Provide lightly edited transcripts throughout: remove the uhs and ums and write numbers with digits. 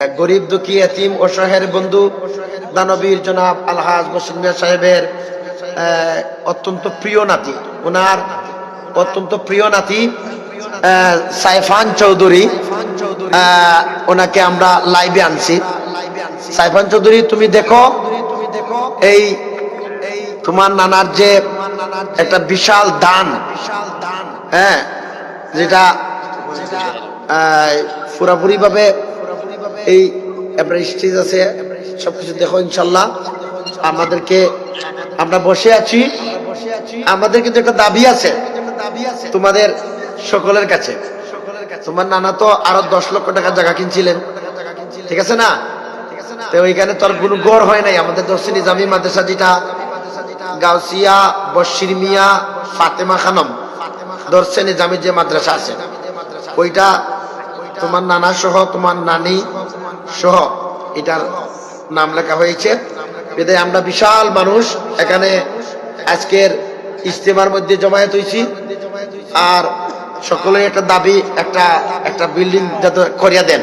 এক গরিব দুঃখী এতিম অসহায়ের বন্ধু দানবীর জনাব আলহাজ বশির মিয়া সাহেবের অত্যন্ত প্রিয় নাতি, ওনার অত্যন্ত প্রিয় নাতি সাইফান চৌধুরী, ওনাকে আমরা লাইভে আনছি। সাইফান চৌধুরী, তুমি দেখো এই তোমার নানার যে একটা বিশাল দান, হ্যাঁ, যেটা পুরাপুরি ভাবে এই আপনার স্টেজ আছে, সবকিছু দেখো ইনশাল্লাহ। আমাদেরকে আমরা বসে আছি, আমাদের কিন্তু একটা দাবি আছে তোমাদের সকলের কাছে। তোমার নানা তো আরো 10 লক্ষ টাকা জায়গা কিনছিলেন, ঠিক আছে না? তো ওইখানে তোর কোনো গড় হয় নাই। আমাদের দর্শন নিজামী মাদ্রাসা যেটা গাউসিয়া বশির মিয়া ফাতেমা খানম দর্শন নিজামী যে মাদ্রাসা আছে, ওইটা তোমার নানা সহ তোমার নানি সহ এটার নাম লেখা হয়েছে। বিধায় আমরা বিশাল মানুষ এখানে আজকের ইজতেমার মধ্যে জমায়েত হয়েছি। আর সকলে একটা দাবি, একটা বিল্ডিং যাতে করিয়া দেন,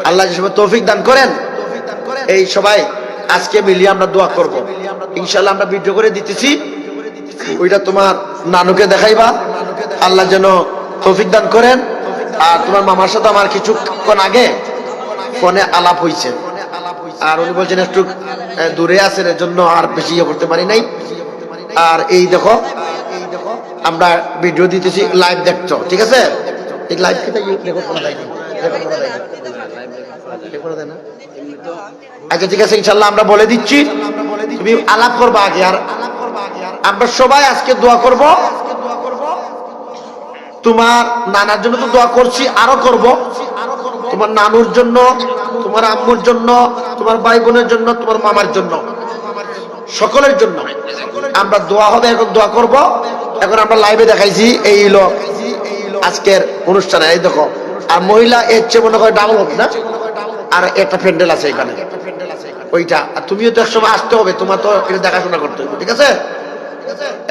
আল্লাহ যে সবাই তৌফিক দান করেন। এই সবাই আজকে মিলিয়ে আমরা দোয়া করব ইনশাল্লাহ। আমরা ভিডিও করে দিতেছি, ওইটা তোমার নানুকে দেখাইবা, আল্লাহ যেন তৌফিক দান করেন। আর তোমার মামার সাথে আমার কিছুক্ষণ আগে ফোনে আলাপ হয়েছে, আর উনি বলছেন একটু দূরে আছেন, এর জন্য আর বেশি ইয়ে করতে পারি নাই। আর এই দেখো আমরা ভিডিও দিতেছি, লাইভ দেখছো, ঠিক আছে? এই লাইভ দেখো, আচ্ছা ঠিক আছে ইনশাল্লাহ আমরা বলে দিচ্ছি, তুমি আলাপ করবা আগে। আর আমরা সবাই আজকে দোয়া করব, তোমার নানার জন্য তো দোয়া করছি, আরো করব তোমার নানুর জন্য, তোমার আম্মুর জন্য, তোমার ভাই বোনের জন্য, তোমার মামার জন্য, সকলের জন্য আমরা দোয়া হবে। এখন দোয়া করব। এখন আমরা লাইভে দেখাইছি এই লোক আজকের অনুষ্ঠানে, এই দেখো। আর মহিলা এর চেয়ে মনে করে ডাবল হোক না, আর একটা প্যান্ডেল আছে এখানে, ওইটা। আর তুমিও তো একসময় আসতে হবে, তোমার তো এটা দেখাশোনা করতে হবে, ঠিক আছে?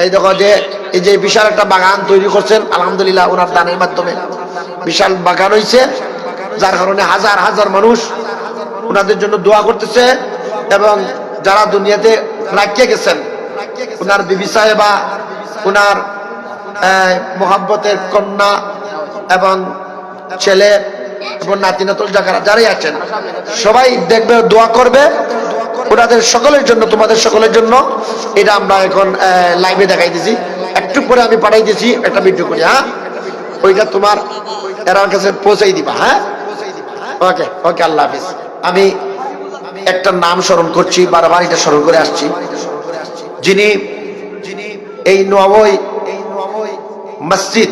এই দেখো যে এই যে বিশাল একটা বাগান তৈরি করছেন, আলহামদুলিল্লাহ ওনার দানের মাধ্যমে বিশাল বাগান হয়েছে, যার কারণে হাজার হাজার মানুষ ওনাদের জন্য দোয়া করতেছে। এবং যারা দুনিয়াতে রাখিয়ে গেছেন, ওনার বিবি সাহেবা, ওনার মোহাব্বতের কন্যা এবং ছেলে এবং নাতি নাতুন যারাই আছেন, সবাই দেখবে, দোয়া করবে ওনাদের সকলের জন্য, তোমাদের সকলের জন্য। এটা আমরা এখন লাইভে দেখাই দিছি, একটু পরে আমি পাঠাই দিছি একটা ভিডিও করে, হ্যাঁ? ওইটা তোমার এর কাছে পৌঁছাই দিবা, হ্যাঁ? ওকে ওকে, আল্লাহ হাফিজ। আমি একটা নাম স্মরণ করছি, বারবার এটা স্মরণ করে আসছি, যিনি এই নবই মসজিদ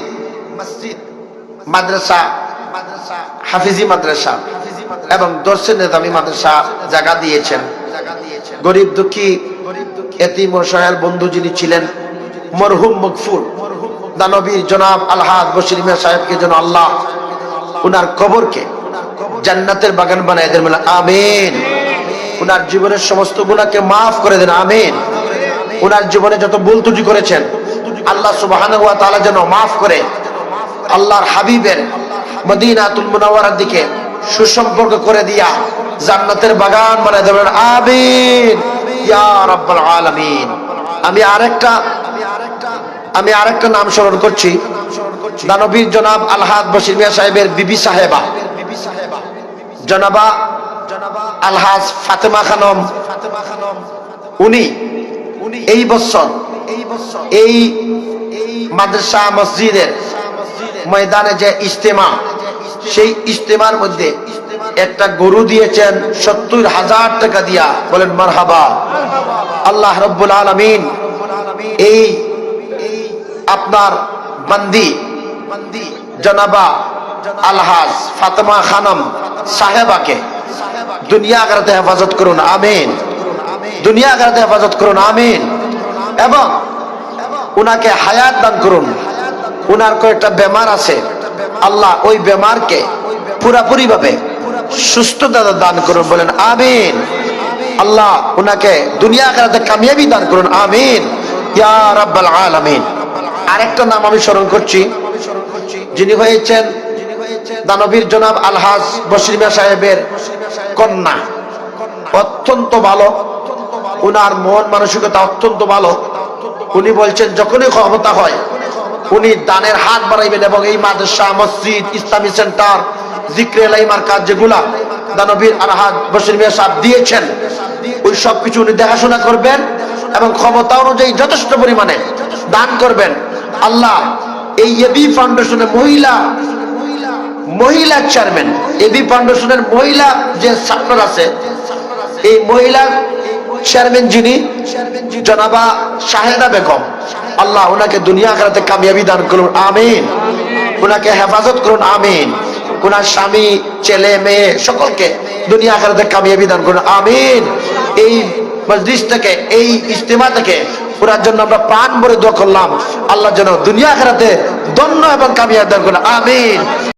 মাদ্রাসা, হাফিজি মাদ্রাসা এবং দর্শন নিজামী মাদ্রাসা জায়গা দিয়েছেন। গরিব দুঃখী এতিম অসহায়ের বন্ধু যিনি ছিলেন, মরহুম মগফুর দানবীর জনাব আলহাজ বশির মিয়া সাহেবকে যেন আল্লাহ উনার কবরকে জান্নাতের বাগান বানায় দেন, বলে আমিন। উনার জীবনের সমস্ত গুনাহকে মাফ করে দেন, আমিন। উনার জীবনে যত ভুল ত্রুটি করেছেন আল্লাহ সুবহানাহু ওয়া তাআলা যেন মাফ করে আল্লাহর হাবিবের মদিনাতুল মুনাওয়ারার দিকে সুসম্পর্ক করে দিয়া জান্নাতের বাগান বানায় দেবেন, আমিন ইয়া রাব্বাল আলামিন। আমি আরেকটা নাম স্মরণ করছি, দানবীর জনাব আলহাজ বশির মিয়া সাহেবের বিবি সাহেবা জনাবা আলহাজ ফাতেমা খানম। উনি এই বছর এই মাদ্রাসা মসজিদের ময়দানে যে ইজতেমা, সেই ইজতেমার মধ্যে একটা গরু দিয়েছেন 70,000 টাকা দিয়া, বলেন মারহাবা। আল্লাহ রাব্বুল আলামিন এই আপনার বান্দি জনাবা আলহাজ ফাতেমা খানম সাহেবাকে দুনিয়া আখিরাতে হেফাজত করুন, আমিন। দুনিয়া আখিরাতে হেফাজত করুন, আমিন। এবং উনাকে হায়াত দান করুন। উনার কয়েকটা বেমার আছে, আল্লাহ ওই বেমারকে পুরাপুরি ভাবে সুস্থতা দান করুন, বলেন আমিন। আল্লাহ উনাকে দুনিয়া আখিরাতে কামিয়াবি দান করুন, আমিন ইয়া রাব্বাল আলামিন। আরেকটা নাম আমি স্মরণ করছি, যিনি হয়েছেন দানবীর জনাব আলহাজ বশির মিয়া সাহেবের কন্যা, অত্যন্ত ভালো, উনার মন মানসিকতা অত্যন্ত ভালো। উনি বলছেন যখনই ক্ষমতা হয় উনি দানের হাত বাড়াইবেন এবং এই মাদ্রাসা, মসজিদ, ইসলামী সেন্টার, জিক্রে লাইমার কাজ যেগুলা দানবীর আরহাদ বশির মিয়া সাহেব দিয়েছেন ওই সব কিছু উনি দেখাশোনা করবেন এবং ক্ষমতা অনুযায়ী যথেষ্ট পরিমাণে দান করবেন। আল্লাহ এই এবি ফাউন্ডেশনের মহিলা চেয়ারম্যান, এবি ফাউন্ডেশনের মহিলা যে ছাত্র আছে, এই মহিলা চেয়ারম্যান যিনি জনাবা শাহেদা বেগম, আল্লাহ ওনাকে দুনিয়া আখিরাতে কামিয়াবি দান করুন, আমিন। ওনাকে হেফাজত করুন, আমিন। ওনার স্বামী, ছেলে, মেয়ে সকলকে দুনিয়া আখিরাতে কামিয়াবি দান করুন, আমিন। এই মজলিস থেকে, এই ইজতিমা থেকে ওনার জন্য আমরা প্রাণ ভরে দোয়া করলাম, আল্লাহ যেন দুনিয়া আখিরাতে ধন্য এবং কামিয়াবি দান করুন, আমিন।